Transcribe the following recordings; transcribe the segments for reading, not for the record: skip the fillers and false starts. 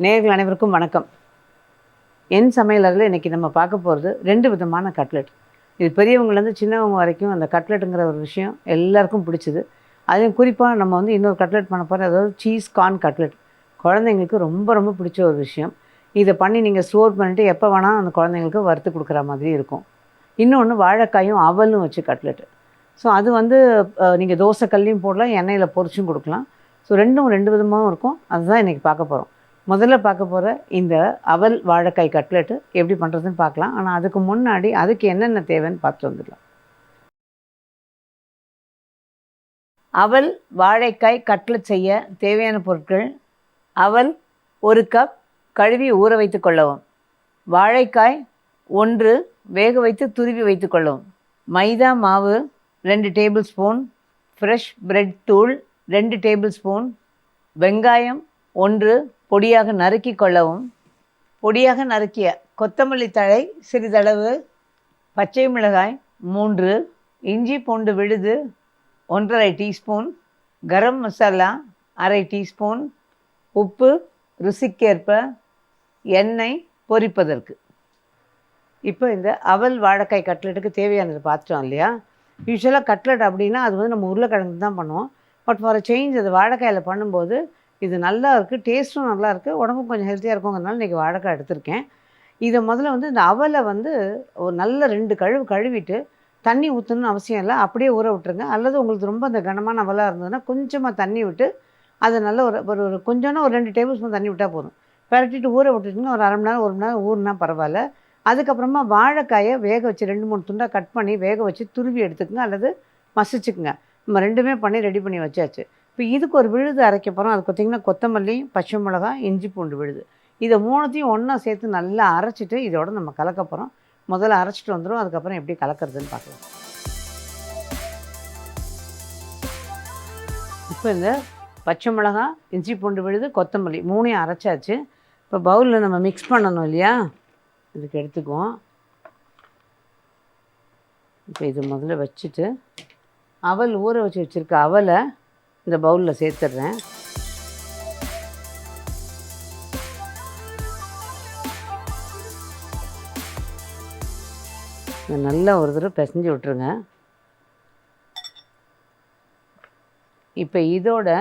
நேயர்கள் அனைவருக்கும் வணக்கம். என் சமையலறையில் இன்றைக்கி நம்ம பார்க்க போகிறது 2 விதமான கட்லெட். இது பெரியவங்கலேருந்து சின்னவங்க வரைக்கும் அந்த கட்லெட்டுங்கிற ஒரு விஷயம் எல்லாருக்கும் பிடிச்சிது. அதுவும் குறிப்பாக நம்ம வந்து இன்னொரு கட்லெட் பண்ண போகிறோம், அதாவது சீஸ் கார்ன் கட்லெட். குழந்தைங்களுக்கு ரொம்ப ரொம்ப பிடிச்ச ஒரு விஷயம். இதை பண்ணி நீங்கள் ஸ்டோர் பண்ணிவிட்டு எப்போ வேணால் அந்த குழந்தைங்களுக்கு வறுத்து கொடுக்குற மாதிரி இருக்கும். இன்னொன்று வாழைக்காயும் அவலும் வச்சு கட்லெட்டு. ஸோ அது வந்து நீங்கள் தோசை கல்லையும் போடலாம், எண்ணெயில் பொரிச்சும் கொடுக்கலாம். ஸோ ரெண்டு விதமாகவும் இருக்கும். அதுதான் இன்றைக்கி பார்க்க போகிறோம். முதல்ல பார்க்க போகிற இந்த அவல் வாழைக்காய் கட்லெட்டு எப்படி பண்ணுறதுன்னு பார்க்கலாம். ஆனால் அதுக்கு முன்னாடி அதுக்கு என்னென்ன தேவைன்னு பார்த்து வந்துடலாம். அவல் வாழைக்காய் கட்லெட் செய்ய தேவையான பொருட்கள்: அவல் 1 கப் கழுவி ஊற வைத்து கொள்ளவும், வாழைக்காய் 1 வேக வைத்து துருவி வைத்து கொள்ளவும், மைதா மாவு 2 டேபிள் ஸ்பூன், ஃப்ரெஷ் பிரெட் தூள் 2 டேபிள் ஸ்பூன், வெங்காயம் 1 பொடியாக நறுக்கி கொள்ளவும், பொடியாக நறுக்கிய கொத்தமல்லி தழை சிறிதளவு, பச்சை மிளகாய் 3, இஞ்சி பூண்டு விழுது 1½ டீஸ்பூன், கரம் மசாலா 1/2 டீஸ்பூன், உப்பு ருசிக்கேற்ப, எண்ணெய் பொரிப்பதற்கு. இப்போ இந்த அவல் வாழைக்காய் கட்லெட்டுக்கு தேவையானது பார்த்துட்டோம் இல்லையா? யூஸ்வலாக கட்லெட் அப்படின்னா அது வந்து நம்ம உருளைக்கிழங்கு தான் பண்ணுவோம். பட் ஃபார் சேஞ்ச் அது வாழைக்காயில் பண்ணும்போது இது நல்லா இருக்குது, டேஸ்ட்டும் நல்லா இருக்குது, உடம்பும் கொஞ்சம் ஹெல்த்தியாக இருக்குங்கிறதுனால இன்றைக்கி வாழைக்காய் எடுத்திருக்கேன். இதை முதல்ல வந்து இந்த அவலை வந்து ஒரு நல்ல 2 கழுவிட்டு தண்ணி ஊற்றணும்னு அவசியம் இல்லை, அப்படியே ஊற விட்டுருங்க. அல்லது உங்களுக்கு ரொம்ப அந்த கனமான அவலாக இருந்ததுன்னா கொஞ்சமாக தண்ணி விட்டு அதை நல்ல ஒரு கொஞ்சம்னா ஒரு 2 டேபிள் ஸ்பூன் தண்ணி விட்டால் போதும். பரட்டிட்டு ஊற விட்டுட்டுங்க. ஒரு 1/2 மணி நேரம் 1 மணி நேரம் ஊறினா பரவாயில்ல. அதுக்கப்புறமா வாழைக்காயை வேக வச்சு 2-3 துண்டாக கட் பண்ணி வேக வச்சு துருவி எடுத்துக்கங்க, அல்லது மசிச்சுக்குங்க. நம்ம ரெண்டுமே பண்ணி ரெடி பண்ணி வச்சாச்சு. இப்போ இதுக்கு ஒரு விழுது அரைக்க போகிறோம். அது பார்த்திங்கன்னா கொத்தமல்லி, பச்சை மிளகாய், இஞ்சி பூண்டு விழுது, இதை 3த்தையும் ஒன்றா சேர்த்து நல்லா அரைச்சிட்டு இதோட நம்ம கலக்க போகிறோம். முதல்ல அரைச்சிட்டு வந்துடும், அதுக்கப்புறம் எப்படி கலக்கிறதுன்னு பார்க்கலாம். இப்போ இந்த பச்சை மிளகாய், இஞ்சி பூண்டு விழுது, கொத்தமல்லி 3யும் அரைச்சாச்சு. இப்போ பவுலில் நம்ம மிக்ஸ் பண்ணணும் இல்லையா? இதுக்கு எடுத்துக்குவோம். இப்போ இது முதல்ல வச்சுட்டு அவல் ஊற வச்சுருக்க அவலை இந்த பவுலில் சேர்த்துடுறேன். நல்லா ஒரு தடவை பிசைஞ்சு விட்டுருங்க. இப்போ இதோட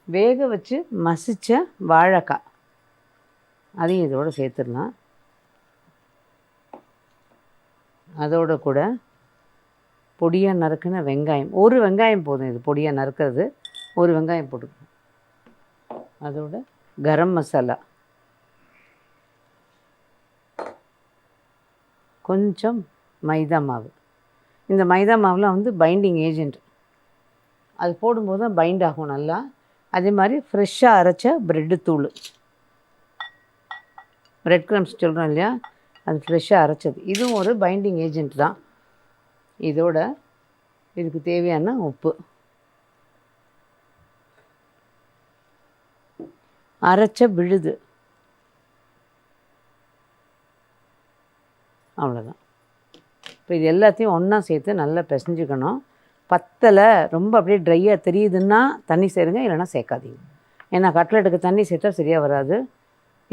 வேக வச்சு மசித்த வாழைக்காய் அதையும் இதோடு சேர்த்துடலாம். அதோட கூட பொடியாக நறுக்குன வெங்காயம், 1 வெங்காயம் போதும், இது பொடியாக நறுக்கிறது 1 வெங்காயம் போட்டுக்கணும். அதோட கரம் மசாலா, கொஞ்சம் மைதா மாவு. இந்த மைதா மாவில் வந்து பைண்டிங் ஏஜெண்ட், அது போடும்போது தான் பைண்ட் ஆகும் நல்லா. அதே மாதிரி ஃப்ரெஷ்ஷாக அரைச்ச ப்ரெட்டு தூள், ப்ரெட் க்ரம்ஸ் சொல்கிறோம் இல்லையா, அது ஃப்ரெஷ்ஷாக அரைச்சது, இதுவும் ஒரு பைண்டிங் ஏஜெண்ட் தான். இதோட இதுக்கு தேவையான உப்பு, அரைச்ச விழுது, அவ்வளோதான். இப்போ இது எல்லாத்தையும் ஒன்றா சேர்த்து நல்லா பிசைஞ்சிக்கணும். பத்தலை ரொம்ப அப்படியே ட்ரையாக தெரியுதுன்னா தண்ணி சேருங்க, இல்லைனா சேர்க்காதீங்க. ஏன்னா கட்லெட்டுக்கு தண்ணி சேர்த்தா சரியாக வராது.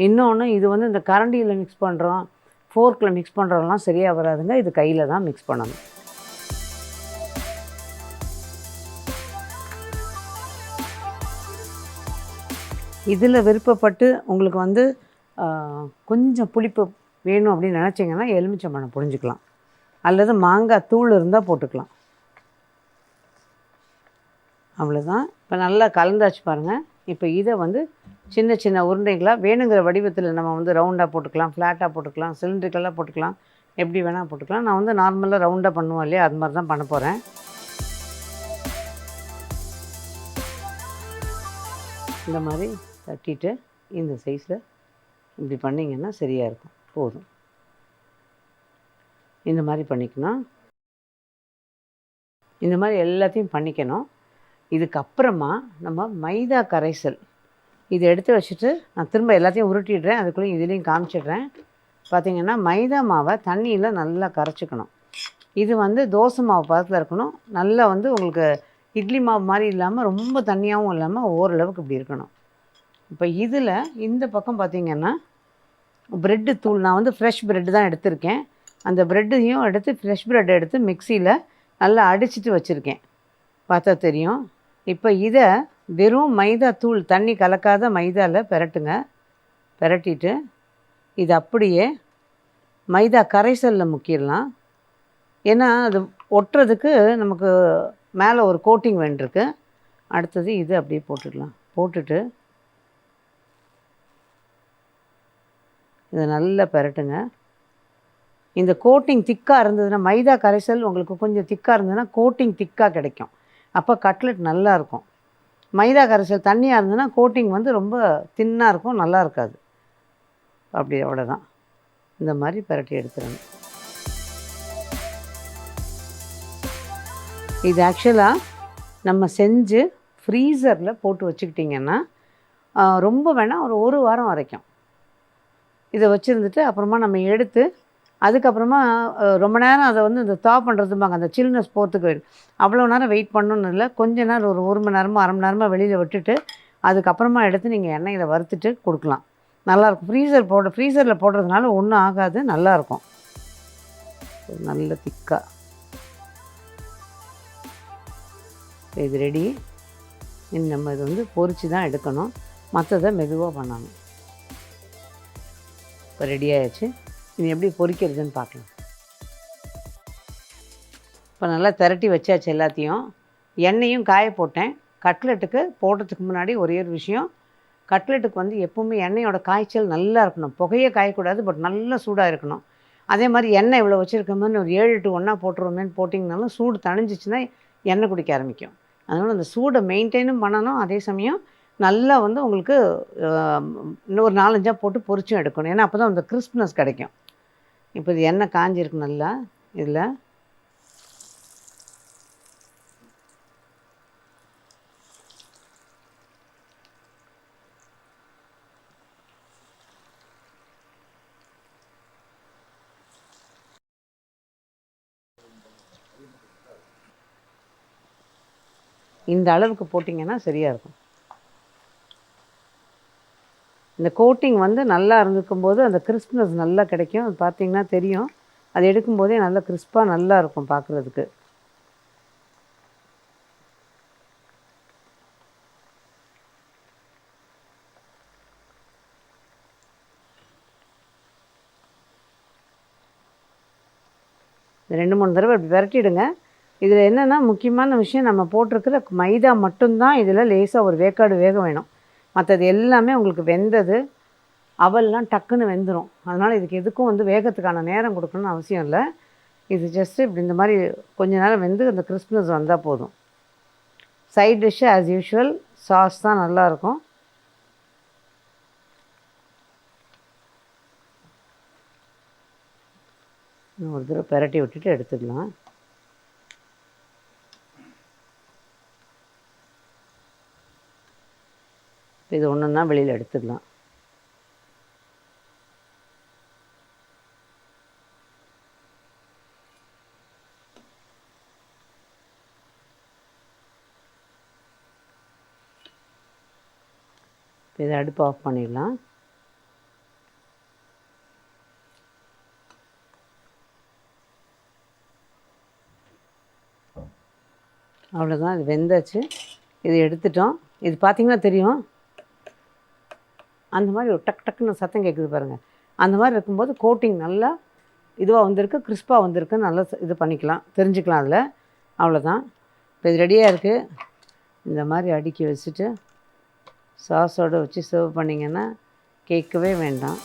இன்னொன்று, இது வந்து இந்த கரண்டியில் மிக்ஸ் பண்ணுறோம், ஃபோர்க்கில் மிக்ஸ் பண்ணுறோம்லாம் சரியாக வராதுங்க. இது கையில் தான் மிக்ஸ் பண்ணணும். இதில் விருப்பப்பட்டு உங்களுக்கு வந்து கொஞ்சம் புளிப்பு வேணும் அப்படின்னு நினச்சிங்கன்னா எலுமிச்சம்பழம் புழிஞ்சிக்கலாம், அல்லது மாங்காய் தூள் இருந்தால் போட்டுக்கலாம். அவ்வளோதான். இப்போ நல்லா கலந்தாச்சு பாருங்கள். இப்போ இதை வந்து சின்ன சின்ன உருண்டைகளாக வேணுங்கிற வடிவத்தில் நம்ம வந்து ரவுண்டாக போட்டுக்கலாம், ஃப்ளாட்டாக போட்டுக்கலாம், சிலிண்ட்ரிக்கலாக போட்டுக்கலாம், எப்படி வேணால் போட்டுக்கலாம். நான் வந்து நார்மலாக ரவுண்டாக பண்ணுவோம் இல்லையா, அது மாதிரி தான் பண்ண போகிறேன். இந்த மாதிரி தட்டிட்டு இந்த சைஸில் இப்படி பண்ணிங்கன்னா சரியாக இருக்கும், போதும். இந்த மாதிரி பண்ணிக்கணும். இந்த மாதிரி எல்லாத்தையும் பண்ணிக்கணும். இதுக்கப்புறமா நம்ம மைதா கரைசல் இதை எடுத்து வச்சுட்டு நான் திரும்ப எல்லாத்தையும் உருட்டிடுறேன், அதுக்குள்ளே இதுலேயும் காமிச்சிடுறேன். பார்த்திங்கன்னா மைதா மாவை தண்ணியில் நல்லா கரைச்சிக்கணும். இது வந்து தோசை மாவு பதத்தில் இருக்கணும். நல்லா வந்து உங்களுக்கு இட்லி மாவு மாதிரி இல்லாமல் ரொம்ப தண்ணியாகவும் இல்லாமல் ஓரளவுக்கு இப்படி இருக்கணும். இப்போ இதில் இந்த பக்கம் பார்த்திங்கன்னா ப்ரெட்டு தூள், நான் வந்து ஃப்ரெஷ் ப்ரெட்டு தான் எடுத்திருக்கேன். அந்த ப்ரெட்டையும் எடுத்து ஃப்ரெஷ் ப்ரெட் எடுத்து மிக்சியில் நல்லா அடிச்சுட்டு வச்சுருக்கேன், பார்த்தா தெரியும். இப்போ இதை வெறும் மைதா தூள், தண்ணி கலக்காத மைதாவில் பெரட்டுங்க. பெரட்டிட்டு இது அப்படியே மைதா கரைசலில் முக்கிடலாம். ஏன்னா அது ஒட்டுறதுக்கு நமக்கு மேலே ஒரு கோட்டிங் வேண்டியிருக்கு. அடுத்தது இது அப்படியே போட்டுடலாம். போட்டுட்டு இதை நல்லா பெரட்டுங்க. இந்த கோட்டிங் திக்காக இருந்ததுன்னா, மைதா கரைசல் உங்களுக்கு கொஞ்சம் திக்காக இருந்ததுன்னா கோட்டிங் திக்காக கிடைக்கும். அப்போ கட்லெட் நல்லாயிருக்கும். மைதா கரைசல் தண்ணியாக இருந்ததுன்னா கோட்டிங் வந்து ரொம்ப தின்னாக இருக்கும், நல்லா இருக்காது. அப்படி அவ்வளோதான். இந்த மாதிரி பெரட்டி எடுத்துடணும். இது ஆக்சுவலாக நம்ம செஞ்சு ஃப்ரீசரில் போட்டு வச்சுக்கிட்டிங்கன்னா ரொம்ப வேணால் ஒரு வாரம் வரைக்கும் இதை வச்சுருந்துட்டு அப்புறமா நம்ம எடுத்து அதுக்கப்புறமா ரொம்ப நேரம் அதை வந்து இந்த பண்ணுறதும்பாங்க, அந்த சில்னஸ் போகிறதுக்கு அவ்வளோ நேரம் வெயிட் பண்ணணுன்னு இல்லை. கொஞ்ச நேரம் ஒரு மணி நேரமோ அரை மணி நேரமோ வெளியில் விட்டுட்டு அதுக்கப்புறமா எடுத்து நீங்கள் எண்ணெயில் வறுத்துட்டு கொடுக்கலாம். நல்லாயிருக்கும். ஃப்ரீசரில் போடுறதுனால ஒன்றும் ஆகாது, நல்லாயிருக்கும். நல்ல திக்காக இது ரெடி. நம்ம இது வந்து பொரித்து தான் எடுக்கணும், மற்றதை மெதுவாக பண்ணணும். இப்போ ரெடி ஆகிடுச்சு. இது எப்படி பொரிக்கிறதுன்னு பார்க்கலாம். இப்போ நல்லா திரட்டி வச்சாச்சு எல்லாத்தையும். எண்ணெயும் காய போட்டேன். கட்லெட்டுக்கு போடுறதுக்கு முன்னாடி ஒரே ஒரு விஷயம், கட்லெட்டுக்கு வந்து எப்போவுமே எண்ணெயோட காய்ச்சல் நல்லா இருக்கணும். புகையே காயக்கூடாது, பட் நல்லா சூடாக இருக்கணும். அதே மாதிரி எண்ணெய் இவ்வளோ வச்சுருக்கோம்னு ஒரு 7 to 1 போட்டுருவோமேன்னு போட்டிங்கனாலும் சூடு தணிஞ்சிச்சுன்னா எண்ணெய் குடிக்க ஆரம்பிக்கும். அதனால் அந்த சூடை மெயின்டைனும் பண்ணணும், அதே சமயம் நல்லா வந்து உங்களுக்கு இன்னொரு 4-5 போட்டு பொரிச்சும் எடுக்கணும். ஏன்னா அப்போ தான் அந்த கிறிஸ்ப்னஸ் கிடைக்கும். இப்போ இது எண்ணெய் காஞ்சிருக்கு நல்லா. இதில் இந்த அளவுக்கு போட்டிங்கன்னா சரியாக இருக்கும். இந்த கோட்டிங் வந்து நல்லா இருந்துக்கும்போது அந்த கிறிஸ்ப்னஸ் நல்லா கிடைக்கும். அது பார்த்திங்கன்னா தெரியும், அது எடுக்கும்போதே நல்லா கிறிஸ்பாக நல்லா இருக்கும் பார்க்குறதுக்கு. இந்த 2-3 தடவை இப்படி விரட்டிடுங்க. இதில் என்னென்னா முக்கியமான விஷயம், நம்ம போட்டிருக்கிற மைதா மட்டும்தான் இதில் லேசாக ஒரு வேக்காடு வேக வேணும். மற்றது எல்லாமே உங்களுக்கு வெந்தது. அவல்லாம் டக்குன்னு வெந்துடும். அதனால் இதுக்கு எதுக்கும் வந்து வேகத்துக்கான நேரம் கொடுக்கணும்னு அவசியம் இல்லை. இது ஜஸ்ட்டு இப்படி இந்த மாதிரி கொஞ்சம் நேரம் வெந்து அந்த கிறிஸ்ப்னஸ் வந்தால் போதும். Side dish as usual sauce தான் நல்லாயிருக்கும். ஒரு தடவை பெரட்டி விட்டுட்டு எடுத்துக்கலாம். இது ஒன்றுன்னா வெளியில் எடுத்துக்கலாம். இதை அடுப்பு ஆஃப் பண்ணிடலாம். அவ்வளோதான், இது வெந்தாச்சு. இது எடுத்துட்டோம். இது பார்த்திங்கன்னா தெரியும், அந்த மாதிரி ஒரு டக்குன்னு சத்தம் கேட்குது பாருங்கள். அந்த மாதிரி இருக்கும்போது கோட்டிங் நல்லா இதுவாக வந்திருக்கு, கிறிஸ்பாக வந்திருக்குன்னு நல்லா இது பண்ணிக்கலாம், தெரிஞ்சுக்கலாம் அதில். அவ்வளோதான். இப்போ இது ரெடியாக இருக்குது. இந்த மாதிரி அடுக்கி வச்சுட்டு சாஸோடு வச்சு சர்வ் பண்ணிங்கன்னா கேட்கவே வேண்டாம்.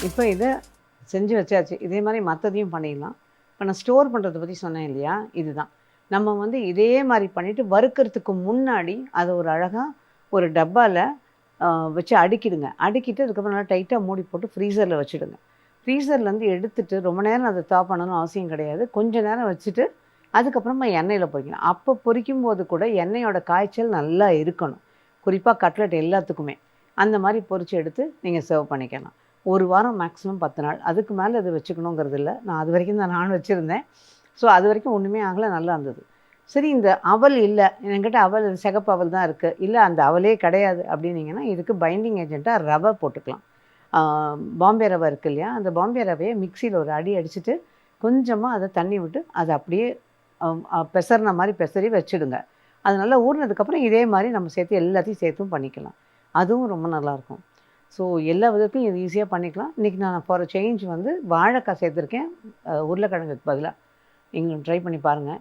இப்போ இதை செஞ்சு வச்சாச்சு. இதே மாதிரி மற்றதையும் பண்ணிடலாம். இப்போ நான் ஸ்டோர் பண்ணுறதை பற்றி சொன்னேன் இல்லையா, இதுதான். நம்ம வந்து இதே மாதிரி பண்ணிவிட்டு வறுக்கிறதுக்கு முன்னாடி அதை ஒரு அழகாக ஒரு டப்பாவில் வச்சு அடுக்கிடுங்க. அடுக்கிட்டு அதுக்கப்புறம் நல்லா டைட்டாக மூடி போட்டு ஃப்ரீசரில் வச்சுடுங்க. ஃப்ரீசர்லேருந்து எடுத்துட்டு ரொம்ப நேரம் அதை பண்ணணும்னு அவசியம் கிடையாது. கொஞ்ச நேரம் வச்சுட்டு அதுக்கப்புறமா எண்ணெயில் பொரிக்கணும். அப்போ பொரிக்கும்போது கூட எண்ணெயோட காய்ச்சல் நல்லா இருக்கணும். குறிப்பாக கட்லெட் எல்லாத்துக்குமே. அந்த மாதிரி பொரிச்சு எடுத்து நீங்கள் சர்வ் பண்ணிக்கலாம். 1 வாரம் மேக்ஸிமம் 10 நாள். அதுக்கு மேலே அது வச்சுக்கணுங்கிறது இல்ல. நான் அது வரைக்கும் தான் நான் வச்சுருந்தேன். ஸோ அது வரைக்கும் ஒன்றுமே ஆகல, நல்லா இருந்தது. சரி, இந்த அவல் இல்ல, என்கிட்ட அவல் சிகப்பு அவல் தான் இருக்குது, இல்லை அந்த அவலே கிடையாது அப்படின்னீங்கன்னா, இதுக்கு பைண்டிங் ஏஜென்ட்டாக ரவை போட்டுக்கலாம். பாம்பே ரவை இருக்குது இல்லையா, அந்த பாம்பே ரவையை மிக்சியில் ஒரு அடி அடிச்சுட்டு கொஞ்சமாக அதை தண்ணி விட்டு அதை அப்படியே பெசறின மாதிரி பெசரி வச்சுடுங்க. அது நல்லா ஊறினதுக்கப்புறம் இதே மாதிரி நம்ம சேர்த்து எல்லாத்தையும் சேர்த்தும் பண்ணிக்கலாம். அதுவும் ரொம்ப நல்லாயிருக்கும். ஸோ எல்லா விதத்தையும் இது ஈஸியாக பண்ணிக்கலாம். இன்றைக்கி நான் ஃபார் சேஞ்ச் வந்து வாழைக்காய் சேர்த்துருக்கேன் உருளைக்கிழங்குக்கு பதிலாக. நீங்களும் ட்ரை பண்ணி பாருங்கள்.